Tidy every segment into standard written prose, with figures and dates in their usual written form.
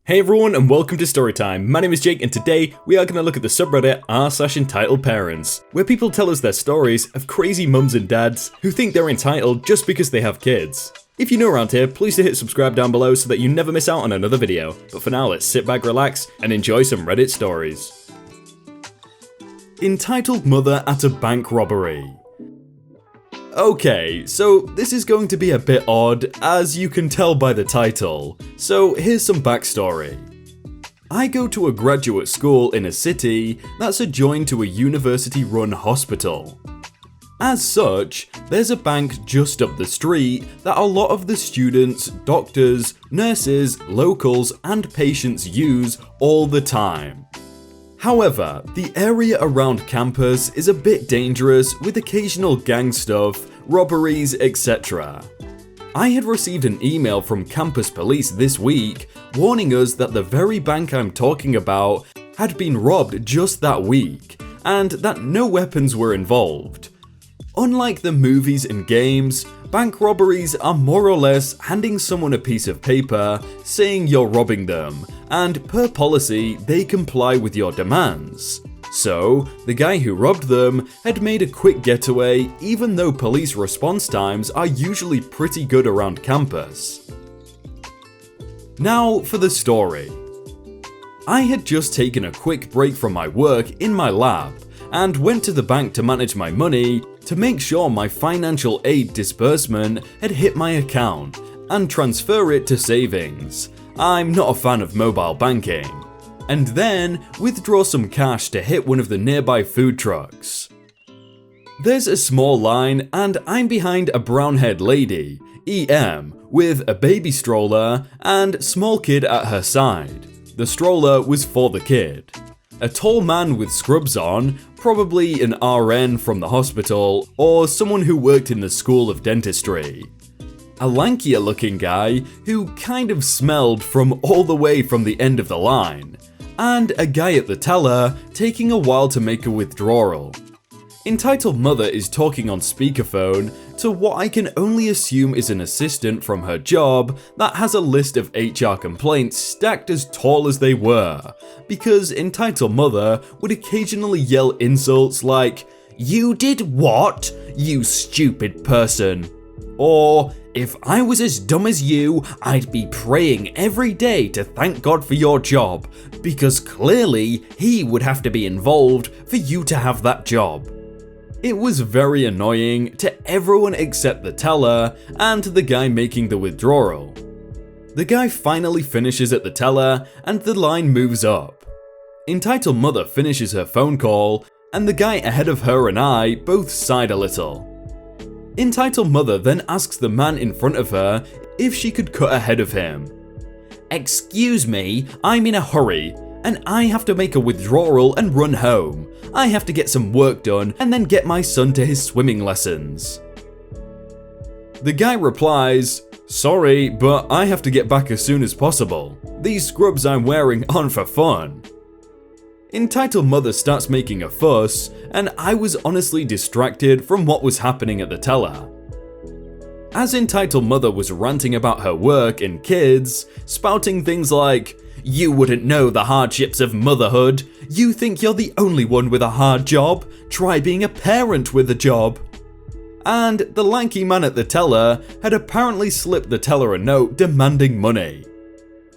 Hey everyone and welcome to Storytime. My name is Jake and today we are going to look at the subreddit r/entitledparents, where people tell us their stories of crazy mums and dads who think they're entitled just because they have kids. If you're new around here, please do hit subscribe down below so that you never miss out on another video. But for now, let's sit back, relax, and enjoy some Reddit stories. Entitled mother at a bank robbery. Okay, so this is going to be a bit odd, as you can tell by the title, so here's some backstory. I go to a graduate school in a city that's adjoined to a university-run hospital. As such, there's a bank just up the street that a lot of the students, doctors, nurses, locals, and patients use all the time. However, the area around campus is a bit dangerous with occasional gang stuff, robberies, etc. I had received an email from campus police this week warning us that the very bank I'm talking about had been robbed just that week, and that no weapons were involved. Unlike the movies and games, bank robberies are more or less handing someone a piece of paper saying you're robbing them, and per policy, they comply with your demands. So, the guy who robbed them had made a quick getaway even though police response times are usually pretty good around campus. Now for the story. I had just taken a quick break from my work in my lab and went to the bank to manage my money to make sure my financial aid disbursement had hit my account and transfer it to savings. I'm not a fan of mobile banking. And then withdraw some cash to hit one of the nearby food trucks. There's a small line and I'm behind a brown-haired lady, EM, with a baby stroller and small kid at her side. The stroller was for the kid. A tall man with scrubs on, probably an RN from the hospital or someone who worked in the School of Dentistry. A lankier looking guy who kind of smelled from all the way from the end of the line, and a guy at the teller taking a while to make a withdrawal. Entitled mother is talking on speakerphone to what I can only assume is an assistant from her job that has a list of HR complaints stacked as tall as they were, because entitled mother would occasionally yell insults like, "You did what? You stupid person." Or, "If I was as dumb as you, I'd be praying every day to thank God for your job, because clearly he would have to be involved for you to have that job." It was very annoying to everyone except the teller and the guy making the withdrawal. The guy finally finishes at the teller and the line moves up. Entitled mother finishes her phone call and the guy ahead of her and I both sighed a little. Entitled mother then asks the man in front of her if she could cut ahead of him. "Excuse me, I'm in a hurry, and I have to make a withdrawal and run home. I have to get some work done and then get my son to his swimming lessons." The guy replies, "Sorry, but I have to get back as soon as possible. These scrubs I'm wearing aren't for fun." Entitled mother starts making a fuss, and I was honestly distracted from what was happening at the teller. As entitled mother was ranting about her work and kids, spouting things like, "You wouldn't know the hardships of motherhood. You think you're the only one with a hard job. Try being a parent with a job." And the lanky man at the teller had apparently slipped the teller a note demanding money.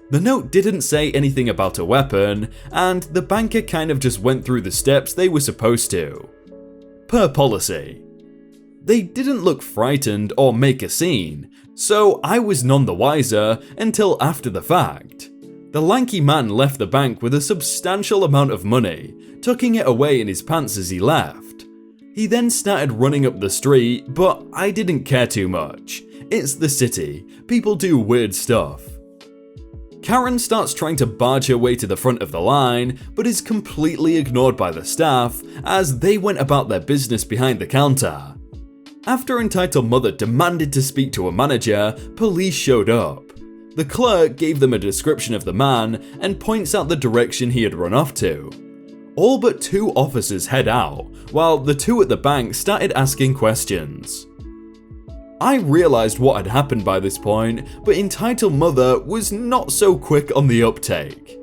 The note didn't say anything about a weapon, and the banker kind of just went through the steps they were supposed to. Per policy. They didn't look frightened or make a scene, so I was none the wiser until after the fact. The lanky man left the bank with a substantial amount of money, tucking it away in his pants as he left. He then started running up the street, but I didn't care too much. It's the city, people do weird stuff. Karen starts trying to barge her way to the front of the line, but is completely ignored by the staff as they went about their business behind the counter. After entitled mother demanded to speak to a manager, police showed up. The clerk gave them a description of the man and points out the direction he had run off to. All but two officers head out, while the two at the bank started asking questions. I realized what had happened by this point, but Entitled Mother was not so quick on the uptake.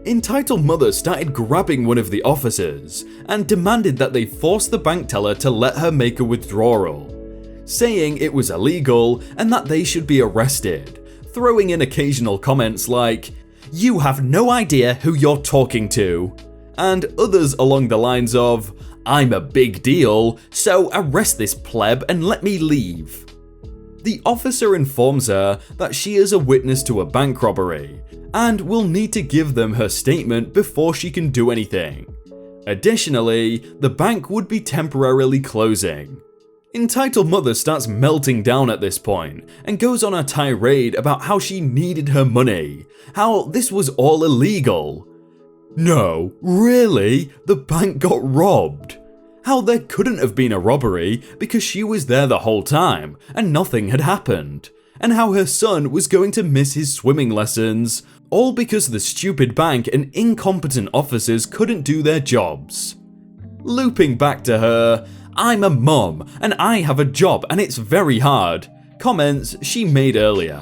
Entitled Mother started grabbing one of the officers and demanded that they force the bank teller to let her make a withdrawal, saying it was illegal and that they should be arrested, throwing in occasional comments like, "You have no idea who you're talking to," and others along the lines of, "I'm a big deal, so arrest this pleb and let me leave." The officer informs her that she is a witness to a bank robbery and will need to give them her statement before she can do anything. Additionally, the bank would be temporarily closing. Entitled Mother starts melting down at this point and goes on a tirade about how she needed her money, how this was all illegal. No, really? The bank got robbed? How there couldn't have been a robbery because she was there the whole time and nothing had happened, and how her son was going to miss his swimming lessons, all because the stupid bank and incompetent officers couldn't do their jobs. Looping back to her, "I'm a mum and I have a job and it's very hard," comments she made earlier.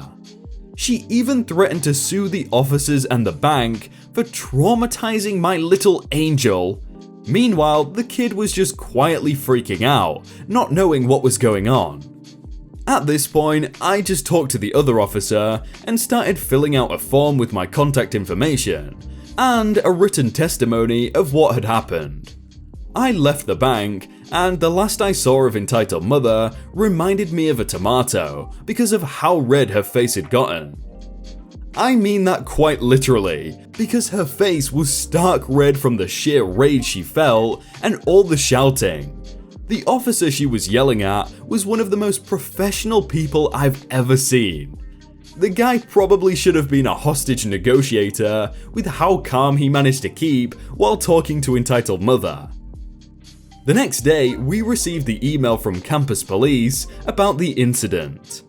She even threatened to sue the officers and the bank for traumatizing my little angel. Meanwhile, the kid was just quietly freaking out, not knowing what was going on. At this point, I just talked to the other officer and started filling out a form with my contact information and a written testimony of what had happened. I left the bank, and the last I saw of Entitled Mother reminded me of a tomato because of how red her face had gotten. I mean that quite literally, because her face was stark red from the sheer rage she felt and all the shouting. The officer she was yelling at was one of the most professional people I've ever seen. The guy probably should have been a hostage negotiator with how calm he managed to keep while talking to Entitled Mother. The next day, we received the email from campus police about the incident.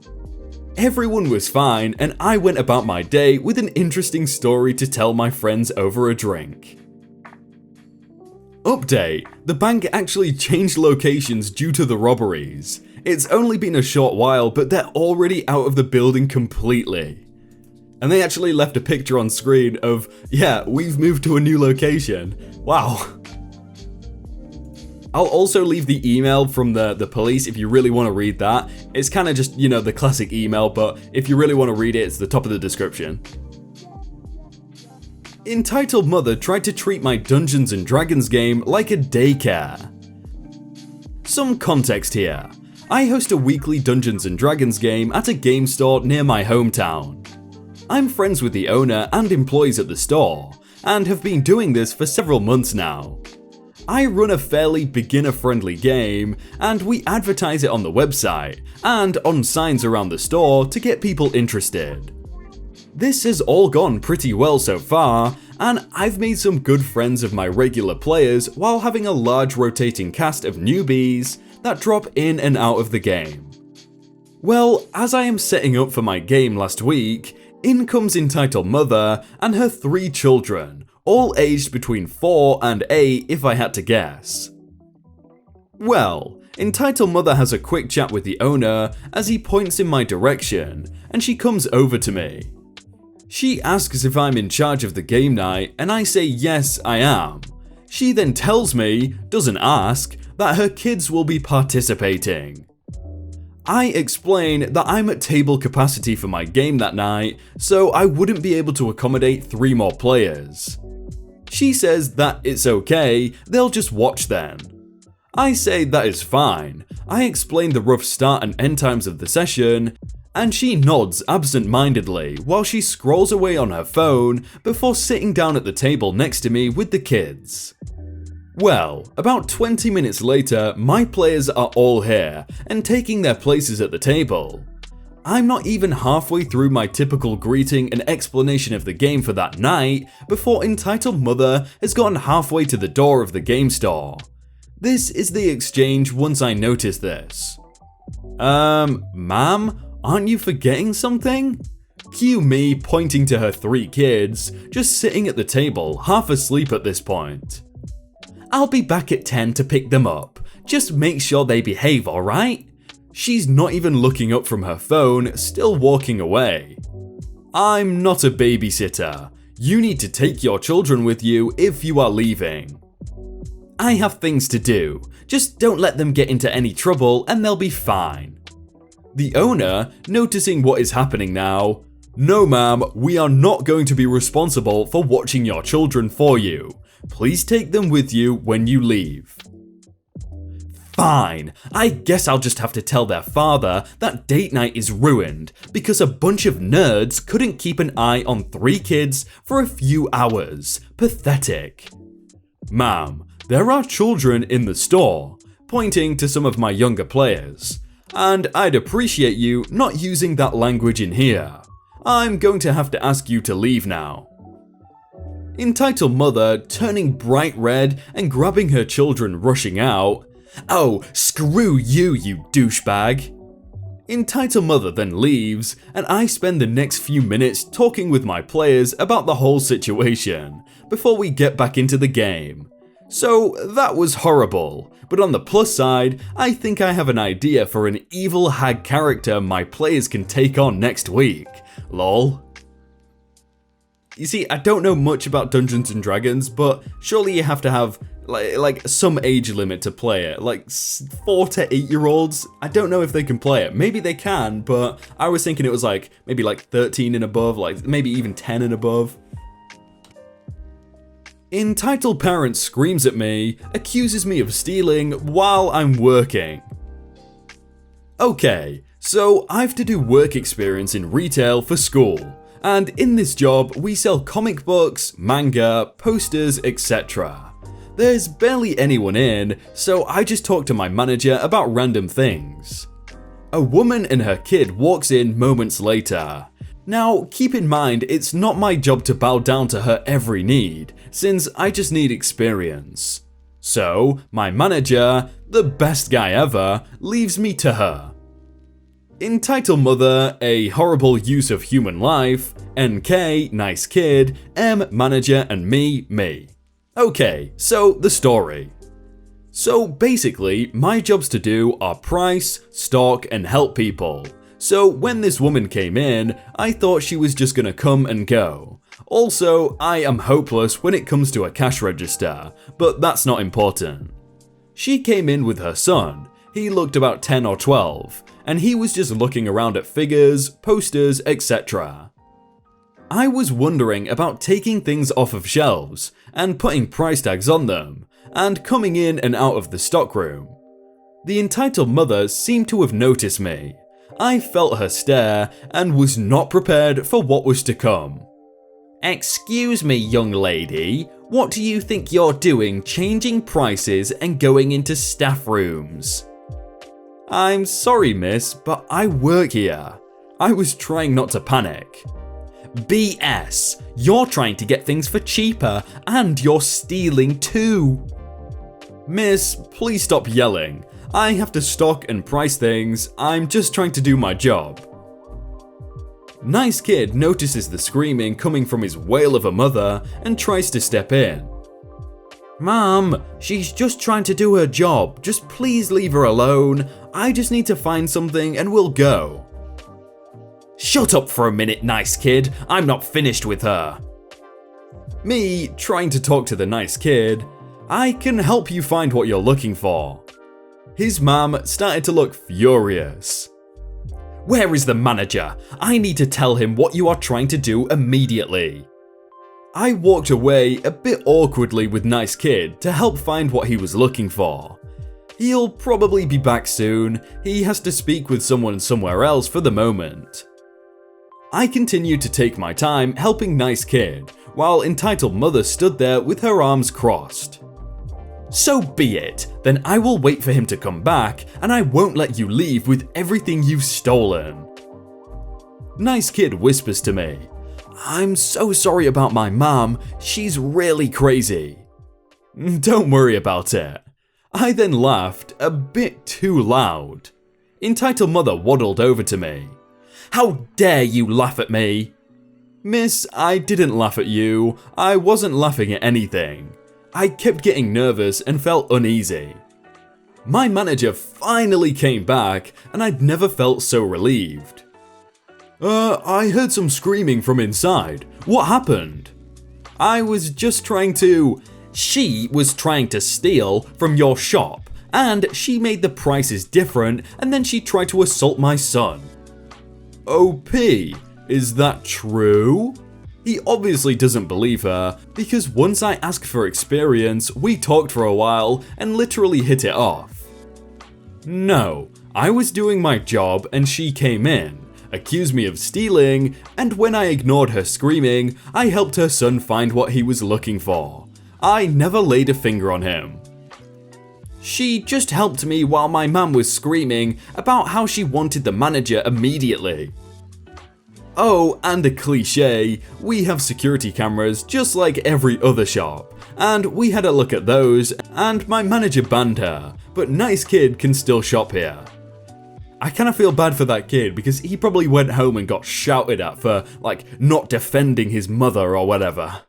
Everyone was fine, and I went about my day with an interesting story to tell my friends over a drink. Update: the bank actually changed locations due to the robberies. It's only been a short while, but they're already out of the building completely. And they actually left a picture on screen of, yeah, we've moved to a new location. Wow. I'll also leave the email from the police if you really want to read that. It's kind of just, the classic email, but if you really want to read it, it's the top of the description. Entitled Mother tried to treat my Dungeons & Dragons game like a daycare. Some context here. I host a weekly Dungeons & Dragons game at a game store near my hometown. I'm friends with the owner and employees at the store, and have been doing this for several months now. I run a fairly beginner-friendly game, and we advertise it on the website and on signs around the store to get people interested. This has all gone pretty well so far, and I've made some good friends of my regular players while having a large rotating cast of newbies that drop in and out of the game. Well, as I am setting up for my game last week, in comes Entitled Mother and her 3 children, all aged between 4 and 8 if I had to guess. Well, Entitled Mother has a quick chat with the owner as he points in my direction, and she comes over to me. She asks if I'm in charge of the game night, and I say yes, I am. She then tells me, doesn't ask, that her kids will be participating. I explain that I'm at table capacity for my game that night, so I wouldn't be able to accommodate 3 more players. She says that it's okay, they'll just watch then. I say that is fine. I explain the rough start and end times of the session, and she nods absent-mindedly while she scrolls away on her phone before sitting down at the table next to me with the kids. Well, about 20 minutes later, my players are all here and taking their places at the table. I'm not even halfway through my typical greeting and explanation of the game for that night before Entitled Mother has gotten halfway to the door of the game store. This is the exchange once I notice this. Ma'am, aren't you forgetting something? Cue me pointing to her 3 kids, just sitting at the table, half asleep at this point. I'll be back at 10 to pick them up. Just make sure they behave, alright? She's not even looking up from her phone, still walking away. I'm not a babysitter. You need to take your children with you if you are leaving. I have things to do. Just don't let them get into any trouble and they'll be fine. The owner, noticing what is happening now, no ma'am, we are not going to be responsible for watching your children for you. Please take them with you when you leave. Fine, I guess I'll just have to tell their father that date night is ruined because a bunch of nerds couldn't keep an eye on 3 kids for a few hours. Pathetic. Ma'am, there are children in the store, pointing to some of my younger players, and I'd appreciate you not using that language in here. I'm going to have to ask you to leave now. Entitled mother turning bright red and grabbing her children rushing out. Oh, screw you, you douchebag. Entitled mother then leaves, and I spend the next few minutes talking with my players about the whole situation before we get back into the game. So that was horrible, but on the plus side, I think I have an idea for an evil hag character my players can take on next week. Lol. You see, I don't know much about Dungeons and Dragons, but surely you have to have like some age limit to play it, like 4 to 8-year-olds. I don't know if they can play it. Maybe they can, but I was thinking it was like maybe like 13 and above, like maybe even 10 and above. Entitled parent screams at me, accuses me of stealing while I'm working. Okay, so I have to do work experience in retail for school, and in this job we sell comic books, manga, posters, etc. There's barely anyone in, so I just talk to my manager about random things. A woman and her kid walks in moments later. Now, keep in mind it's not my job to bow down to her every need, since I just need experience. So, my manager, the best guy ever, leaves me to her. Entitled mother, a horrible use of human life, NK, nice kid, M, manager, and me. Okay, so the story. So basically, my jobs to do are price, stock, and help people. So when this woman came in, I thought she was just gonna come and go. Also, I am hopeless when it comes to a cash register, but that's not important. She came in with her son. He looked about 10 or 12, and he was just looking around at figures, posters, etc. I was wondering about taking things off of shelves and putting price tags on them, and coming in and out of the stockroom. The entitled mother seemed to have noticed me. I felt her stare and was not prepared for what was to come. Excuse me, young lady, what do you think you're doing changing prices and going into staff rooms? I'm sorry, miss, but I work here. I was trying not to panic. BS, you're trying to get things for cheaper and you're stealing too. Miss, please stop yelling. I have to stock and price things, I'm just trying to do my job. Nice kid notices the screaming coming from his whale of a mother and tries to step in. Mom, she's just trying to do her job, just please leave her alone. I just need to find something and we'll go. Shut up for a minute, nice kid, I'm not finished with her. Me, trying to talk to the nice kid, I can help you find what you're looking for. His mom started to look furious. Where is the manager? I need to tell him what you are trying to do immediately. I walked away a bit awkwardly with nice kid to help find what he was looking for. He'll probably be back soon, he has to speak with someone somewhere else for the moment. I continued to take my time helping nice kid, while entitled mother stood there with her arms crossed. So be it, then I will wait for him to come back and I won't let you leave with everything you've stolen. Nice kid whispers to me, I'm so sorry about my mom, she's really crazy. Don't worry about it. I then laughed a bit too loud. Entitled mother waddled over to me. How dare you laugh at me? Miss, I didn't laugh at you, I wasn't laughing at anything. I kept getting nervous and felt uneasy. My manager finally came back, and I'd never felt so relieved. I heard some screaming from inside. What happened? I was just trying to... She was trying to steal from your shop, and she made the prices different, and then she tried to assault my son. OP, is that true? He obviously doesn't believe her, because once I asked for experience, we talked for a while and literally hit it off. No, I was doing my job and she came in, accused me of stealing, and when I ignored her screaming, I helped her son find what he was looking for. I never laid a finger on him. She just helped me while my mum was screaming about how she wanted the manager immediately. Oh, and a cliche, we have security cameras just like every other shop, and we had a look at those, and my manager banned her, but nice kid can still shop here. I kinda feel bad for that kid because he probably went home and got shouted at for, like, not defending his mother or whatever.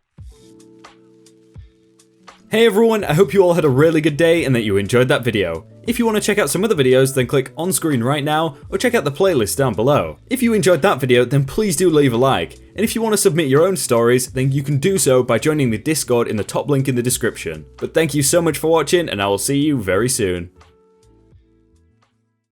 Hey everyone, I hope you all had a really good day and that you enjoyed that video. If you want to check out some other videos, then click on screen right now, or check out the playlist down below. If you enjoyed that video, then please do leave a like, and if you want to submit your own stories, then you can do so by joining the Discord in the top link in the description. But thank you so much for watching, and I will see you very soon.